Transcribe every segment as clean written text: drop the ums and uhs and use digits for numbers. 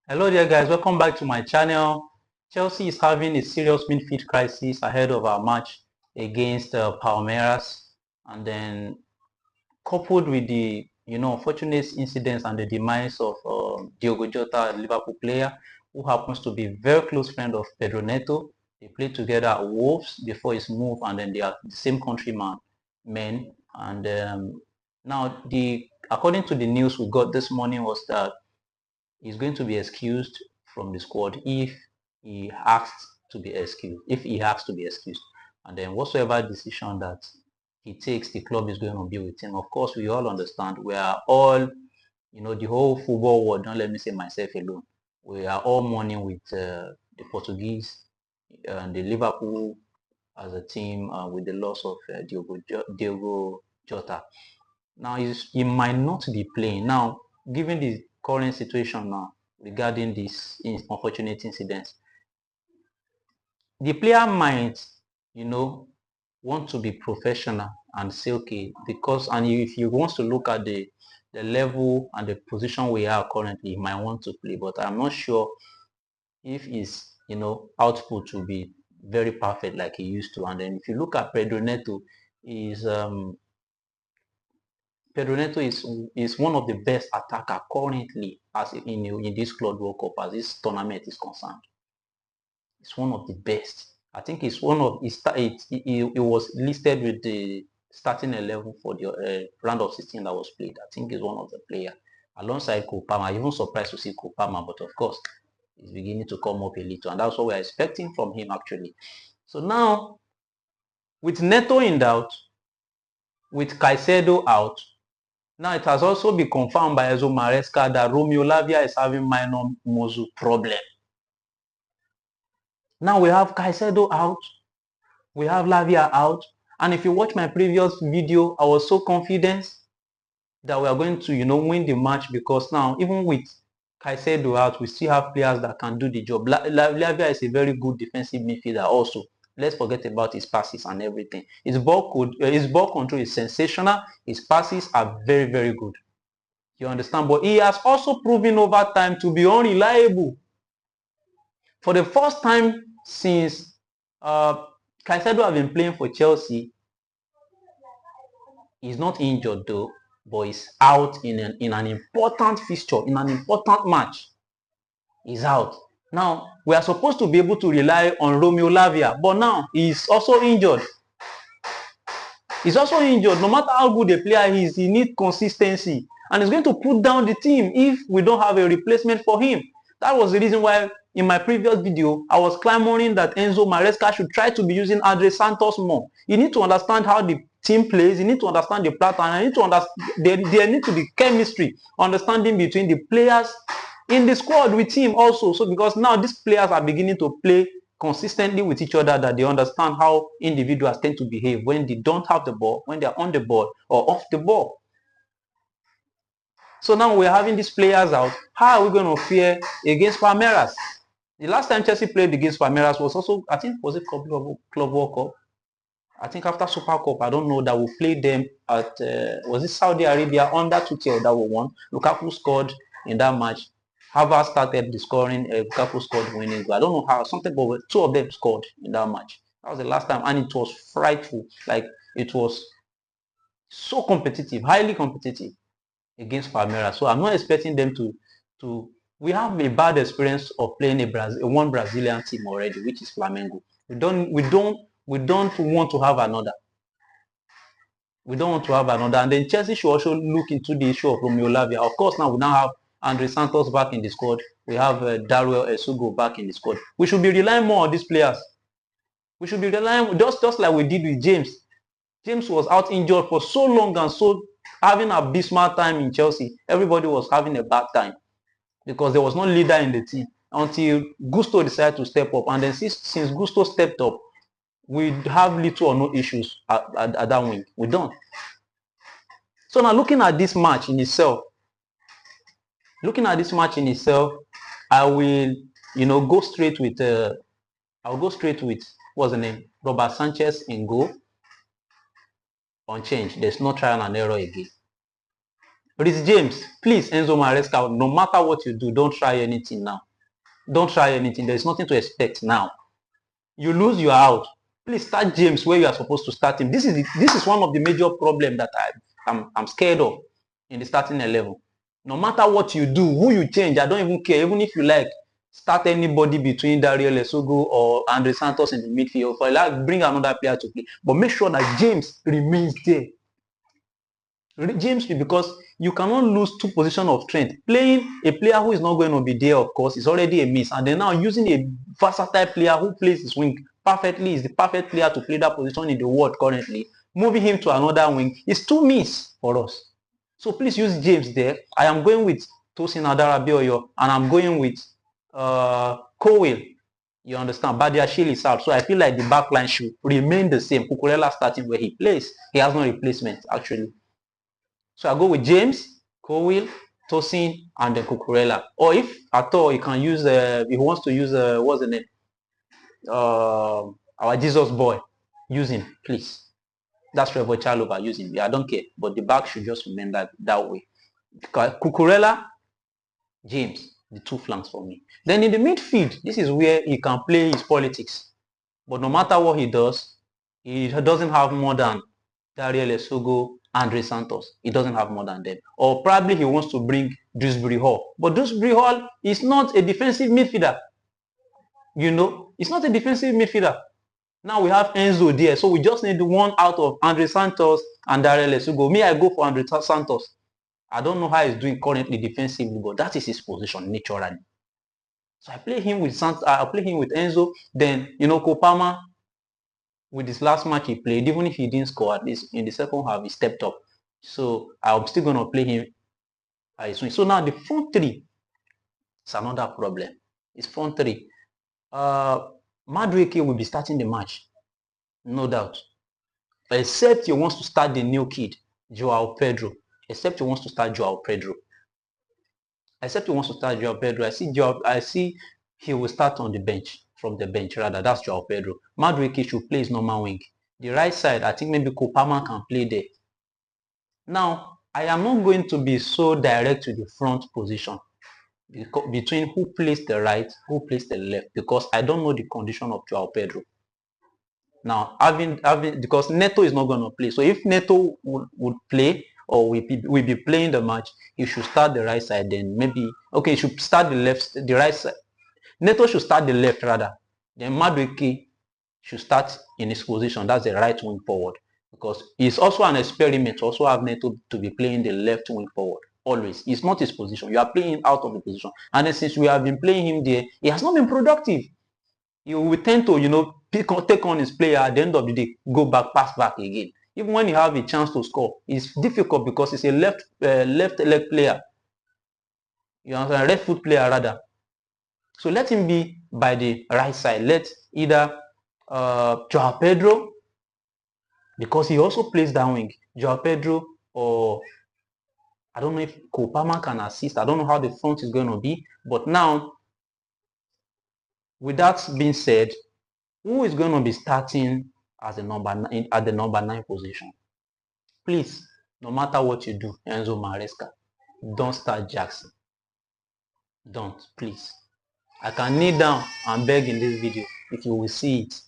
Hello there guys, welcome back to my channel. Chelsea is having a serious midfield crisis ahead of our match against Palmeiras, and then coupled with the unfortunate incidents and the demise of Diogo Jota, a Liverpool player who happens to be a very close friend of Pedro Neto. They played together at Wolves before his move, and then they are the same countrymen, men. And now, according to the news we got this morning was that he's going to be excused from the squad if he asks to be excused. If he asks to be excused, and then whatsoever decision that he takes, the club is going to be with him. Of course, we all understand. We are all, the whole football world. Don't let me say myself alone. We are all mourning with the Portuguese and the Liverpool as a team with the loss of Diogo Jota. Now, he might not be playing. Now, given the current situation now regarding this unfortunate incident, the player might, want to be professional and say, okay, because, and if he wants to look at the level and the position we are currently, he might want to play. But I'm not sure if his, output will be very perfect like he used to. And then if you look at Pedro Neto, Pedro Neto is one of the best attacker currently as in this Club World Cup as this tournament is concerned. It's one of the best. I think it's one of it was listed with the starting 11 for the round of 16 that was played. I think he's one of the players alongside Kopama. Even surprised to see Kopama, but of course he's beginning to come up a little, and that's what we're expecting from him actually. So now, with Neto in doubt, with Caicedo out, now it has also been confirmed by Enzo Maresca that Roméo Lavia is having minor muscle problem. Now we have Caicedo out, we have Lavia out, and if you watch my previous video, I was so confident that we are going to, win the match, because now even with Caicedo out, we still have players that can do the job. Lavia is a very good defensive midfielder also. Let's forget about his passes and everything. His ball control is sensational. His passes are very, very good. You understand? But he has also proven over time to be unreliable. For the first time since Caicedo have been playing for Chelsea, he's not injured though, but he's out in an important fixture, in an important match. He's out. Now, we are supposed to be able to rely on Roméo Lavia, but now he's also injured. He's also injured. No matter how good a player he is, he needs consistency. And he's going to put down the team if we don't have a replacement for him. That was the reason why in my previous video, I was clamoring that Enzo Maresca should try to be using Andrey Santos more. You need to understand how the team plays. You need to understand the pattern. You need to understand, there need to be chemistry, understanding between the players in the squad with him also. So because now these players are beginning to play consistently with each other, that they understand how individuals tend to behave when they don't have the ball, when they are on the ball or off the ball. So now we're having these players out. How are we going to fare against Palmeiras? The last time Chelsea played against Palmeiras was also, I think, was it Club World Cup? I think after Super Cup, I don't know, that we played them at, was it Saudi Arabia under Tuchel that we won. Lukaku scored in that match. Havertz started the scoring, Lukaku scored winning goal. I don't know how, something, but two of them scored in that match. That was the last time, and it was frightful. Like, it was so competitive, highly competitive against Palmeiras. So I'm not expecting them to. We have a bad experience of playing one Brazilian team already, which is Flamengo. We don't want to have another. We don't want to have another. And then Chelsea should also look into the issue of Roméo Lavia. Of course, now we now have Andrey Santos back in the squad. We have Essugo back in the squad. We should be relying more on these players. We should be relying just like we did with James. James was out injured for so long and so having a abysmal time in Chelsea. Everybody was having a bad time because there was no leader in the team until Gusto decided to step up. And then since Gusto stepped up, we have little or no issues at that wing. We don't. So now looking at this match in itself, I will, go straight with, what's the name? Robert Sanchez in goal. Unchanged. There's no trial and error again. Rhys James, please, Enzo Maresca, no matter what you do, don't try anything now. Don't try anything. There's nothing to expect now. You lose, you are out. Please start James where you are supposed to start him. This is one of the major problems that I'm scared of in the starting 11. No matter what you do, who you change, I don't even care. Even if you like, start anybody between Essugo or Andrey Santos in the midfield. For like, bring another player to play. But make sure that James remains there. James, because you cannot lose two positions of strength. Playing a player who is not going to be there, of course, is already a miss. And then now using a versatile player who plays his wing perfectly, is the perfect player to play that position in the world currently. Moving him to another wing is too miss for us. So please use James there. I am going with Tosin Adarabioyo and I'm going with Cowell. You understand? Badiashile is out. So I feel like the back line should remain the same. Cucurella starting where he plays. He has no replacement, actually. So I go with James, Cowell, Tosin, and then Cucurella. Or if at all, you can use, if he wants to use, what's the name? Our Jesus boy. Use him, please. That's Trevor Chalobah, use him. Yeah, I don't care. But the back should just remain that way. Cucurella, James, the two flanks for me. Then in the midfield, this is where he can play his politics. But no matter what he does, he doesn't have more than Dariel Essugo, Andrey Santos. He doesn't have more than them. Or probably he wants to bring Dewsbury Hall. But Dewsbury Hall is not a defensive midfielder. You know, it's not a defensive midfielder. Now we have Enzo there. So we just need one out of Andrey Santos and Dariel Essugo. Me, I go for Andrey Santos. I don't know how he's doing currently defensively, but that is his position naturally. So I play him with Santos. I play him with Enzo. Then, you know, Kopama, with his last match he played, even if he didn't score, at least in the second half, he stepped up. So I'm still going to play him at his swing. So now the front three is another problem. It's front three. Madueke will be starting the match, no doubt. Except he wants to start the new kid, Joao Pedro. Except he wants to start Joao Pedro. I see he will start on the bench, from the bench rather. That's Joao Pedro. Madueke should play his normal wing. The right side, I think maybe Kopama can play there. Now, I am not going to be so direct to the front position between who plays the right, who plays the left, because I don't know the condition of Joao Pedro. Now, because Neto is not going to play. So if Neto would play or will be playing the match, he should start the right side. Then maybe, okay, he should start the right side. Neto should start the left rather. Then Madueke should start in his position. That's the right wing forward. Because it's also an experiment to also have Neto to be playing the left wing forward. Always. It's not his position. You are playing out of the position. And then since we have been playing him there, he has not been productive. You will tend to, you know, take on his player at the end of the day, go back, pass back again. Even when you have a chance to score, it's difficult because it's a left leg player. You understand? Left foot player rather. So let him be by the right side. Let either Joao Pedro, because he also plays that wing, Joao Pedro, or I don't know if Kopama can assist. I don't know how the front is going to be. But now, with that being said, who is going to be starting as the number 9 at the number 9 position? Please, no matter what you do, Enzo Maresca, don't start Jackson. Don't, please. I can kneel down and beg in this video. If you will see it,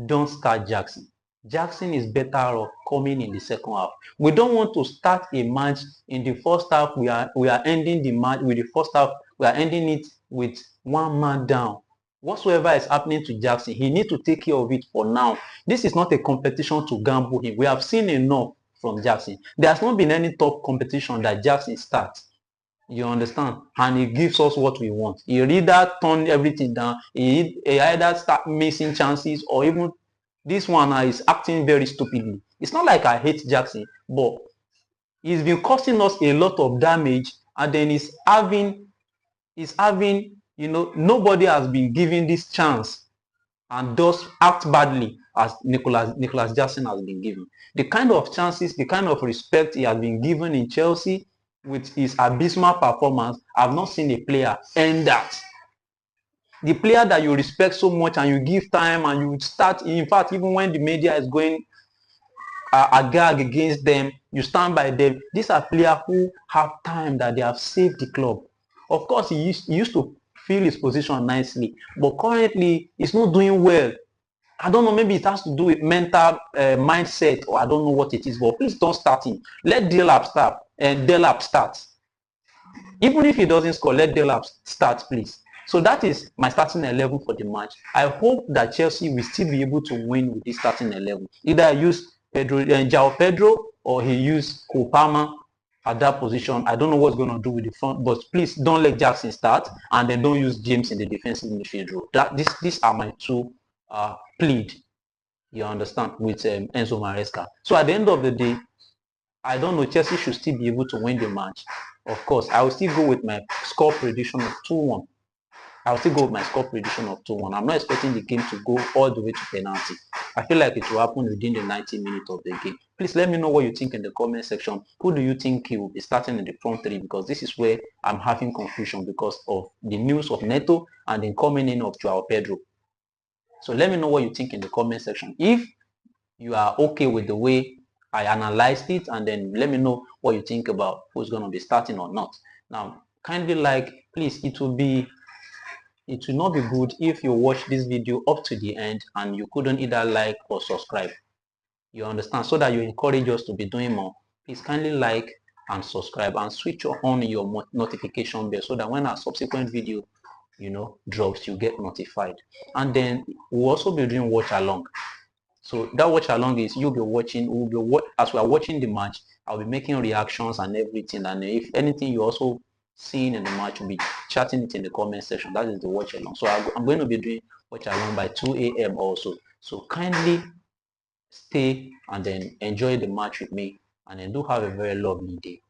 don't start Jackson. Jackson is better off coming in the second half. We don't want to start a match in the first half. We are ending the match with the first half. We are ending it with one man down. Whatsoever is happening to Jackson, he needs to take care of it for now. This is not a competition to gamble him. We have seen enough from Jackson. There has not been any top competition that Jackson starts. You understand? And he gives us what we want. He either turn everything down, he either start missing chances, or even this one is acting very stupidly. It's not like I hate Jackson, but he's been costing us a lot of damage, and then he's having, you know, nobody has been given this chance and does act badly as Nicholas Jackson has been given. The kind of chances, the kind of respect he has been given in Chelsea with his abysmal performance, I've not seen a player end that. The player that you respect so much and you give time and you start, in fact, even when the media is going a gag against them, you stand by them. These are players who have time that they have saved the club. Of course, he used to fill his position nicely, but currently he's not doing well. I don't know, maybe it has to do with mental mindset, or I don't know what it is, but please don't start him. Let Delap start, and Delap start. Even if he doesn't score, let Delap start, please. So that is my starting 11 for the match. I hope that Chelsea will still be able to win with this starting 11. Either I use João Pedro, or he use Kopama at that position. I don't know what's going to do with the front, but please don't let Jackson start, and then don't use James in the defensive midfield role. These are my two plead. You understand, with Enzo Maresca. So at the end of the day, I don't know, Chelsea should still be able to win the match. Of course, I will still go with my score prediction of 2-1. I'll still go with my score prediction of 2-1. I'm not expecting the game to go all the way to penalty. I feel like it will happen within the 90 minutes of the game. Please let me know what you think in the comment section. Who do you think he will be starting in the front three? Because this is where I'm having confusion because of the news of Neto and the coming in of João Pedro. So let me know what you think in the comment section. If you are okay with the way I analyzed it, and then let me know what you think about who's going to be starting or not. Now, kindly please, it will not be good if you watch this video up to the end and you couldn't either like or subscribe. You understand? So that you encourage us to be doing more. Please kindly like and subscribe, and switch on your notification bell so that when our subsequent video drops, you get notified. And then we'll also be doing watch along. So that watch along is you'll be watching, as we are watching the match, I'll be making reactions and everything. And if anything you also seeing in the match, we'll be chatting it in the comment section. That is the watch along. So I'm going to be doing watch along by 2 a.m. also. So kindly stay and then enjoy the match with me, and then do have a very lovely day.